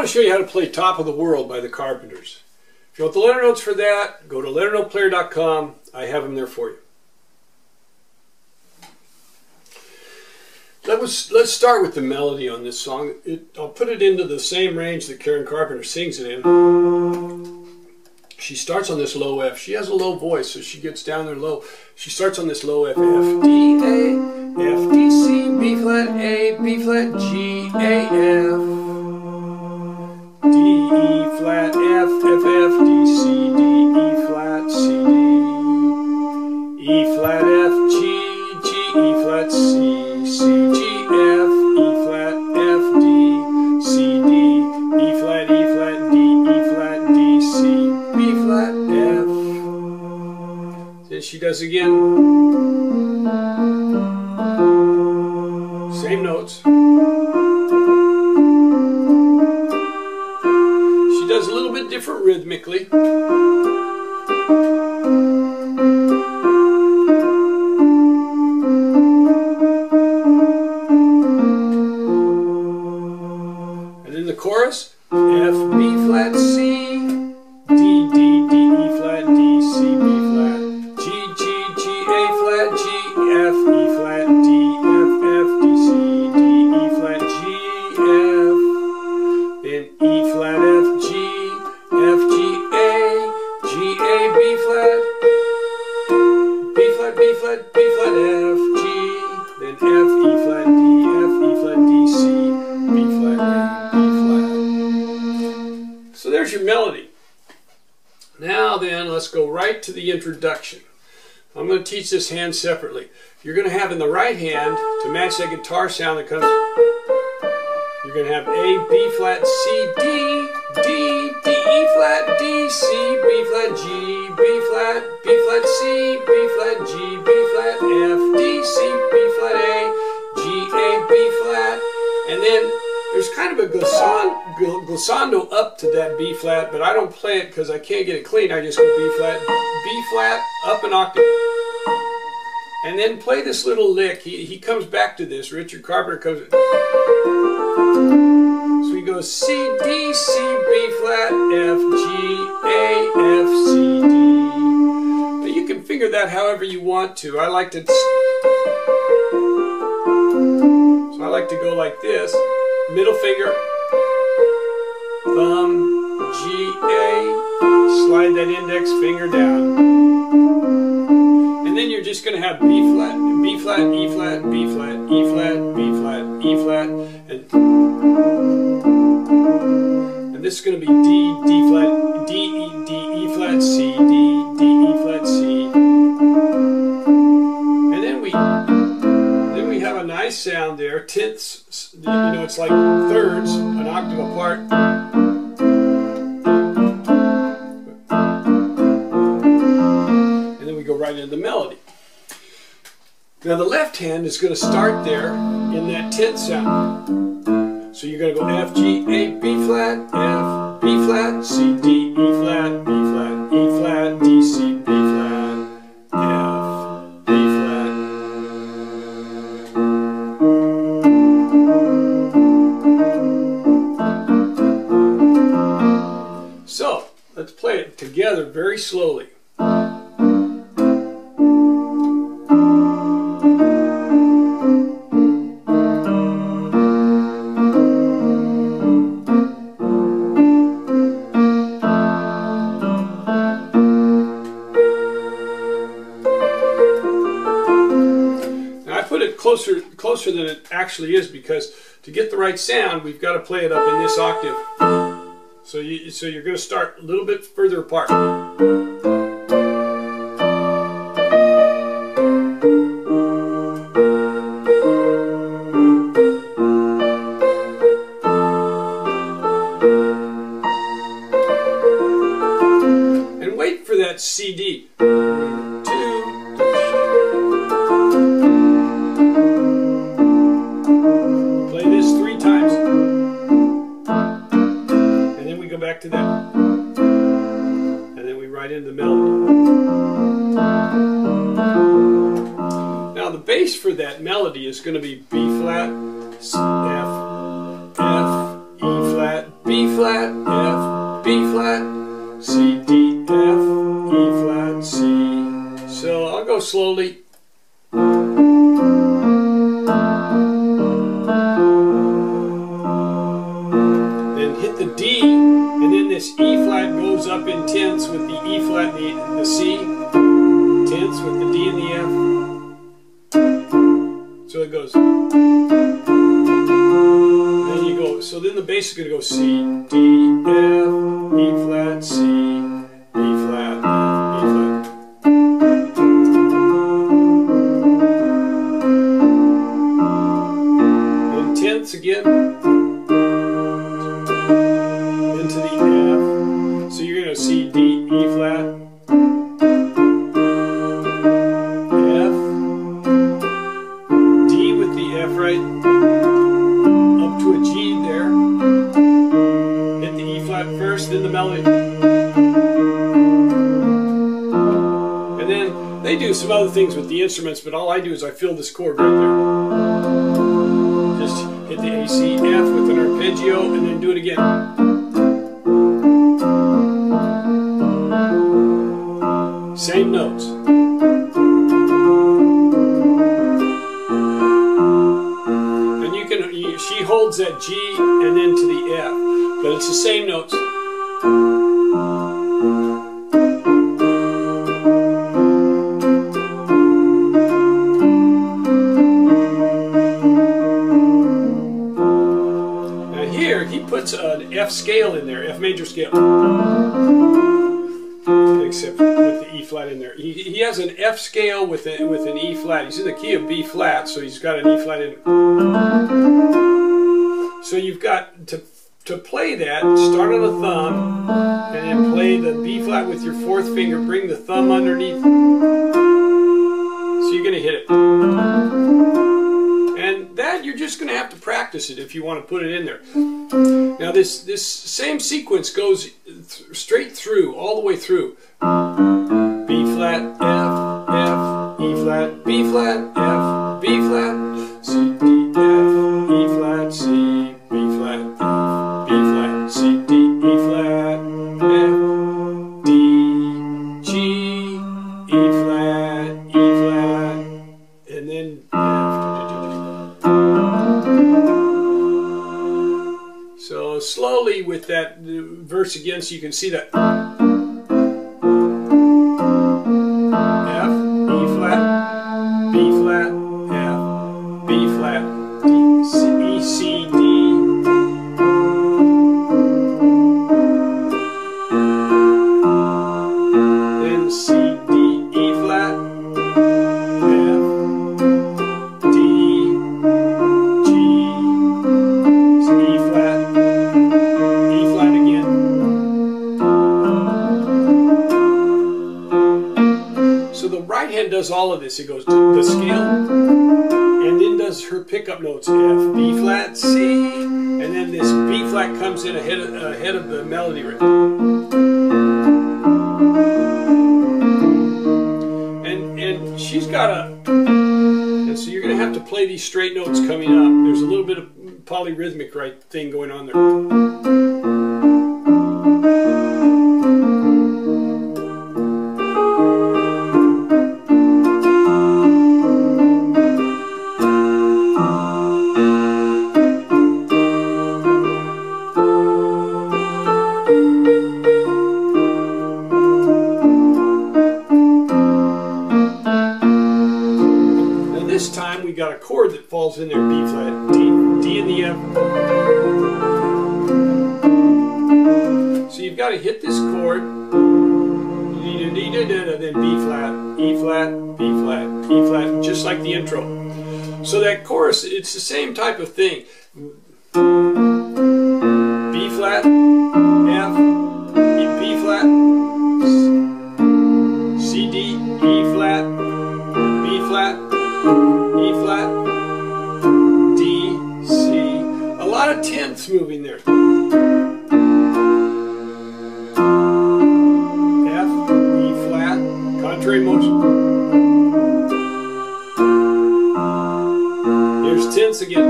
want to show you how to play Top of the World by the Carpenters. If you want the letter notes for that, go to LetterNotePlayer.com. I have them there for you. Let's start with the melody on this song. I'll put it into the same range that Karen Carpenter sings it in. She starts on this low F. She has a low voice, so she gets down there low. She starts on this low F. F, D, A, F, D, C, B flat, A, B flat, G, A, F. D, E flat, F, F, F, D, C, D, E flat, C, D. E flat, F, G, G, E flat, C, C, G, F, E flat, F, D, C, D, E flat, D, E flat, D, C, B flat, F. Then she does again. Same notes. She does a little bit different rhythmically. Chorus, F, B flat, C, D, D, D, E flat, D, C, B flat, G, G, G, A flat, G, F, E flat, D, F, F, D, C, D, E flat, G, F, then E flat, F, G, F, G, A, G, A, B flat, B flat, B flat, B flat, F, G, then F, E flat, D, F, E flat, D, C, B flat, A. So there's your melody. Now then, let's go right to the introduction. I'm going to teach this hand separately. You're going to have in the right hand, to match that guitar sound that comes, you're going to have A, B flat, C, D, D, D, E flat, D, C, B flat, G, B flat, C, B flat, G, B flat, F, D, C, B flat, A, G, A, B flat, and then there's kind of a glissando up to that B flat, but I don't play it because I can't get it clean. I just go B flat, up an octave. And then play this little lick. He comes back to this. Richard Carpenter comes. So he goes C, D, C, B flat, F, G, A, F, C, D. Now you can figure that however you want to. I like to go like this. Middle finger, thumb, G, A, slide that index finger down. And then you're just going to have B flat, B flat, E flat, B flat, E flat, B flat, E flat. And this is going to be D, D flat, D, E flat, C, D, E flat, C. And then we have a nice sound there, tenths, you know, it's like thirds, an octave apart. And then we go right into the melody. Now the left hand is going to start there in that tenth sound. So you're going to go F, G, A, B flat, F, B flat, C, D, E flat, B flat, E flat, D, C, B flat, F. So, let's play it together very slowly. Now I put it closer than it actually is because to get the right sound, we've got to play it up in this octave. So you're going to start a little bit further apart. And wait for that CD. Play this 3 times. Back to that, and then we right into the melody. Now the bass for that melody is going to be B flat, F, F, E flat, B flat. flat, F, B flat, C, D, F, E flat, C. So I'll go slowly. Then hit the D, and then this E flat goes up in tenths with the E flat and the C, tenths with the D and the F. So it goes. Then you go. So then the bass is going to go C, D, F, E flat, C, B flat, F, E flat. Then tenths again into the F. So you're going to C, D, E flat, F, D with the F right. To a G there, hit the E flat first, then the melody, and then they do some other things with the instruments, but all I do is I fill this chord right there. Just hit the A, C, F with an arpeggio, and then do it again. Same notes. She holds that G and then to the F, but it's the same notes. Now here he puts an F scale in there, F major scale, except with the E flat in there. He has an F scale with an E flat. He's in the key of B flat, so he's got an E flat in it. So you've got to play that, start on the thumb, and then play the B flat with your fourth finger, bring the thumb underneath. So you're going to hit it. And that you're just going to have to practice it if you want to put it in there. Now this same sequence goes straight through, all the way through. B flat, F, F, E flat, B flat, F, B flat, C, D, F, E flat, C, B flat, F, B flat, C, D, E flat, F, D, G, E flat, and then F. So slowly with that verse again, so you can see that. F, E flat, B flat, F, B flat, D, C, E, C, D. Then C, D, E flat, F, D, G, C, E flat again. So the right hand does all of this. It goes to the scale, and then does her pickup notes, F, B flat, C, and then this B flat comes in ahead of the melody rate. And she's got and so you're going to have to play these straight notes coming up. There's a little bit of polyrhythmic thing going on there. This time we got a chord that falls in there, B flat, D and the F. So you've got to hit this chord, then B flat, E flat, B flat, E flat, just like the intro. So that chorus, it's the same type of thing. B flat, F, B flat, C, D, E flat, B flat, E flat, D, C. A lot of tenths moving there. F, E flat, contrary motion. Here's tenths again.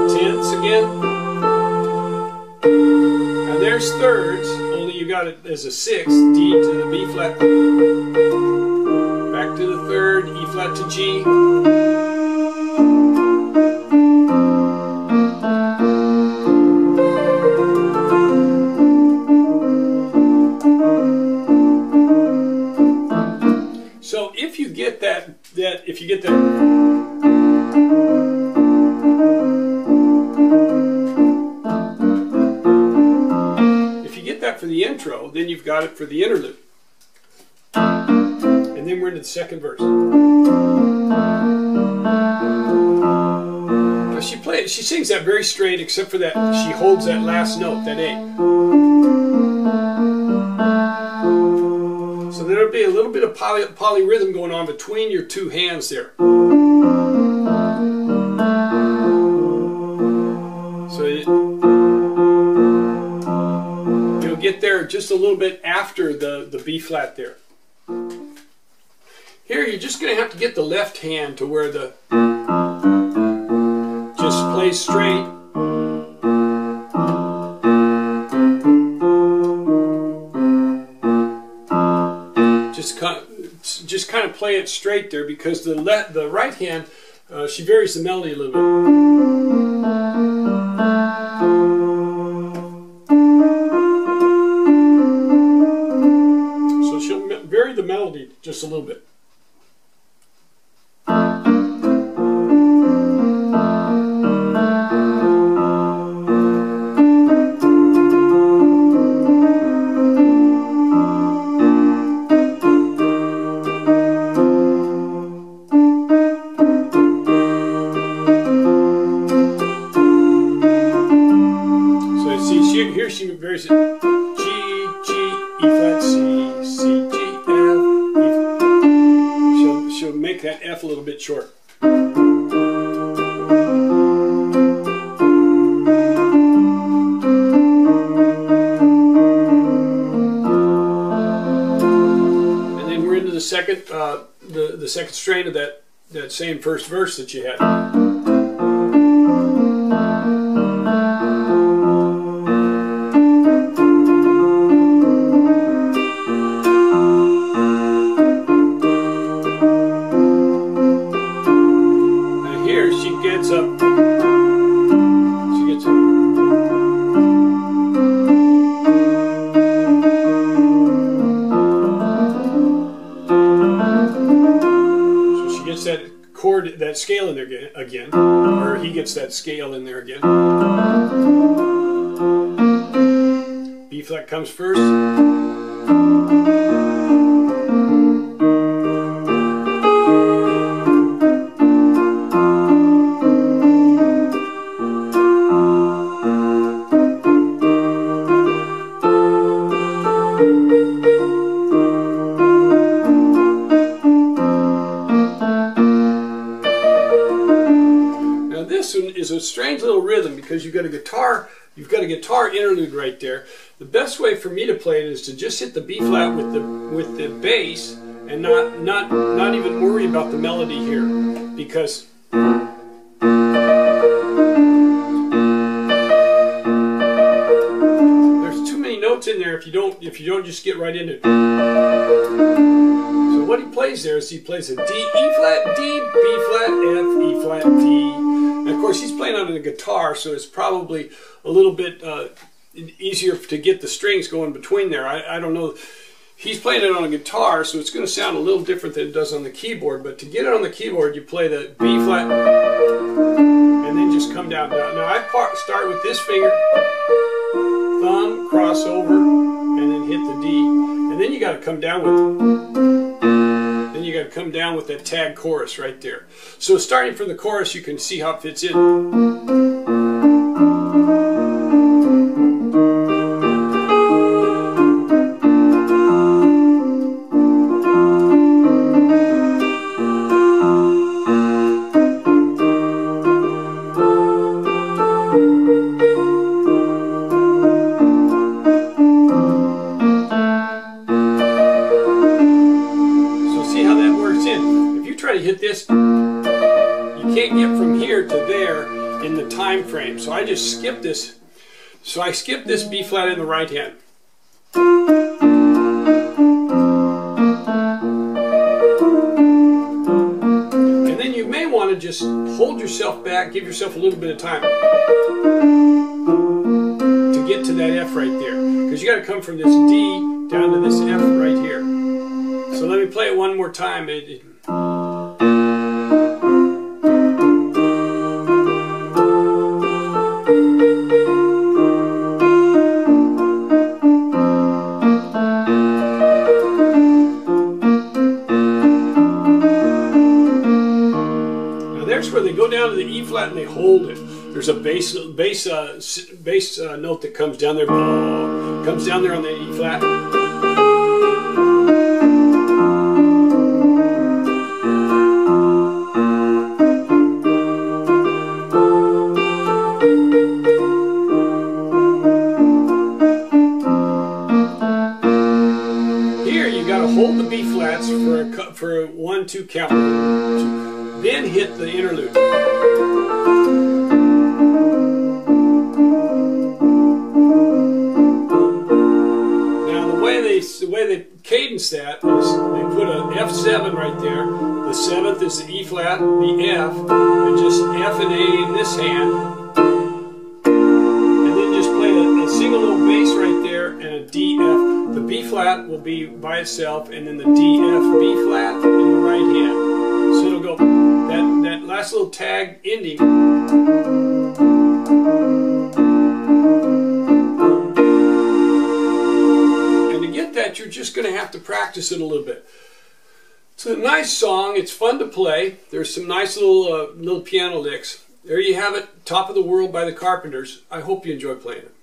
Tenths again. there's thirds, only you got it as a 6, D to the B flat, back to the third, E flat to G. So if you get that, if you get that, for the intro, then you've got it for the interlude. And then we're into the second verse. Now she sings that very straight, except for that she holds that last note, that A. So there'll be a little bit of polyrhythm going on between your two hands there. Get there just a little bit after the B flat there. Here you're just going to have to get the left hand to where the just plays straight. Just kind of play it straight there, because the right hand she varies the melody a little bit. Vary the melody just a little bit. So see, here she varies it. G, G, E flat, C, C, G. She'll make that F a little bit short. And then we're into the second, the second strain of that same first verse that you had. That scale in there again, or he gets that scale in there again. B flat comes first. Is a strange little rhythm, because you've got a guitar interlude right there. The best way for me to play it is to just hit the B flat with the bass and not even worry about the melody here, because there's too many notes in there if you don't just get right into it. So what he plays there is he plays a D, E flat, D, B flat, F, E flat, D. And of course, he's playing on a guitar, so it's probably a little bit easier to get the strings going between there. I don't know. He's playing it on a guitar, so it's going to sound a little different than it does on the keyboard. But to get it on the keyboard, you play the B flat and then just come down. Now I start with this finger, thumb, cross over, and then hit the D. And then you got to come down with that tag chorus right there. So starting from the chorus, you can see how it fits in. Hit this, you can't get from here to there in the time frame. So I just skip this So I skip this B flat in the right hand. And then you may want to just hold yourself back, give yourself a little bit of time to get to that F right there. Because you got to come from this D down to this F right here. So let me play it one more time. There's where they go down to the E flat and they hold it. There's a bass note that comes down there, comes down there on the E flat. Here you got to hold the B flats for a 1-2 count. Then hit the interlude. Now the way they cadence that is they put an F7 right there. The 7th is the E flat, the F, and just F and A in this hand. And then just play a single little bass right there and a D, F. The B flat will be by itself, and then the D, F, B flat in the right hand. So it'll go that last little tag ending. And to get that, you're just going to have to practice it a little bit. It's a nice song. It's fun to play. There's some nice little piano licks. There you have it, Top of the World by the Carpenters. I hope you enjoy playing it.